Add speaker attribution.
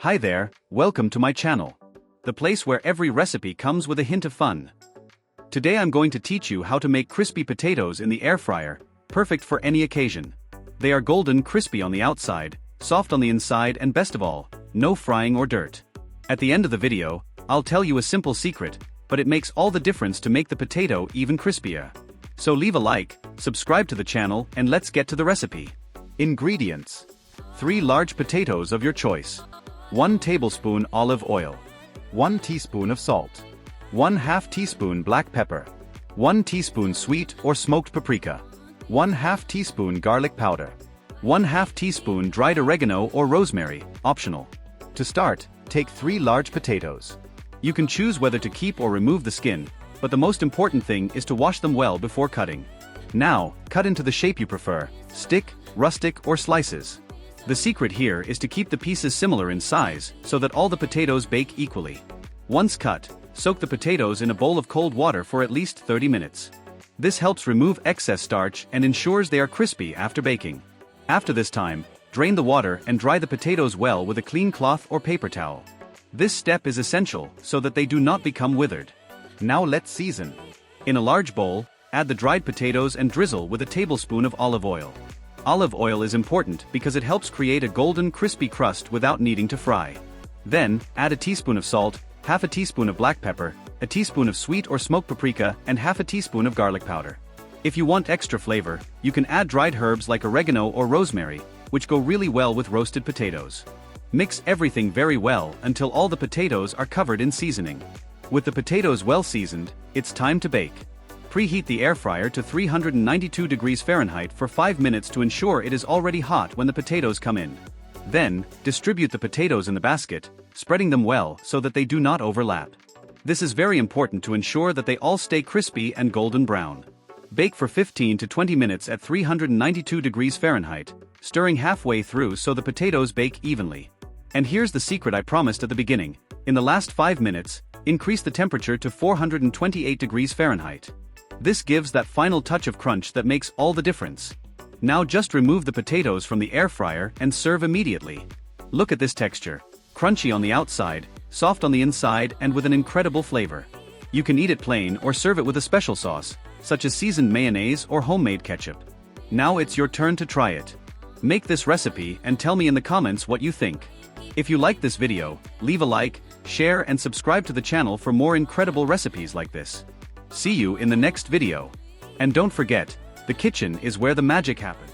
Speaker 1: Hi there, welcome to my channel. The place where every recipe comes with a hint of fun. Today I'm going to teach you how to make crispy potatoes in the air fryer, perfect for any occasion. They are golden crispy on the outside, soft on the inside, and best of all, no frying or dirt. At the end of the video, I'll tell you a simple secret, but it makes all the difference to make the potato even crispier. So leave a like, subscribe to the channel, and let's get to the recipe. Ingredients: 3 large potatoes of your choice, 1 tablespoon olive oil, 1 teaspoon of salt, 1/2 teaspoon black pepper, 1 teaspoon sweet or smoked paprika, 1/2 teaspoon garlic powder, 1/2 teaspoon dried oregano or rosemary, optional. To start, take 3 large potatoes. You can choose whether to keep or remove the skin, but the most important thing is to wash them well before cutting. Now, cut into the shape you prefer, stick, rustic, or slices. The secret here is to keep the pieces similar in size so that all the potatoes bake equally. Once cut, soak the potatoes in a bowl of cold water for at least 30 minutes. This helps remove excess starch and ensures they are crispy after baking. After this time, drain the water and dry the potatoes well with a clean cloth or paper towel. This step is essential so that they do not become withered. Now let's season. In a large bowl, add the dried potatoes and drizzle with a tablespoon of olive oil. Olive oil is important because it helps create a golden crispy crust without needing to fry. Then, add a teaspoon of salt, 1/2 teaspoon of black pepper, a teaspoon of sweet or smoked paprika, and 1/2 teaspoon of garlic powder. If you want extra flavor, you can add dried herbs like oregano or rosemary, which go really well with roasted potatoes. Mix everything very well until all the potatoes are covered in seasoning. With the potatoes well seasoned, it's time to bake. Preheat the air fryer to 392 degrees Fahrenheit for 5 minutes to ensure it is already hot when the potatoes come in. Then, distribute the potatoes in the basket, spreading them well so that they do not overlap. This is very important to ensure that they all stay crispy and golden brown. Bake for 15 to 20 minutes at 392 degrees Fahrenheit, stirring halfway through so the potatoes bake evenly. And here's the secret I promised at the beginning. In the last 5 minutes, increase the temperature to 428 degrees Fahrenheit. This gives that final touch of crunch that makes all the difference. Now just remove the potatoes from the air fryer and serve immediately. Look at this texture. Crunchy on the outside, soft on the inside, and with an incredible flavor. You can eat it plain or serve it with a special sauce, such as seasoned mayonnaise or homemade ketchup. Now it's your turn to try it. Make this recipe and tell me in the comments what you think. If you like this video, leave a like, share, and subscribe to the channel for more incredible recipes like this. See you in the next video. And don't forget, the kitchen is where the magic happens.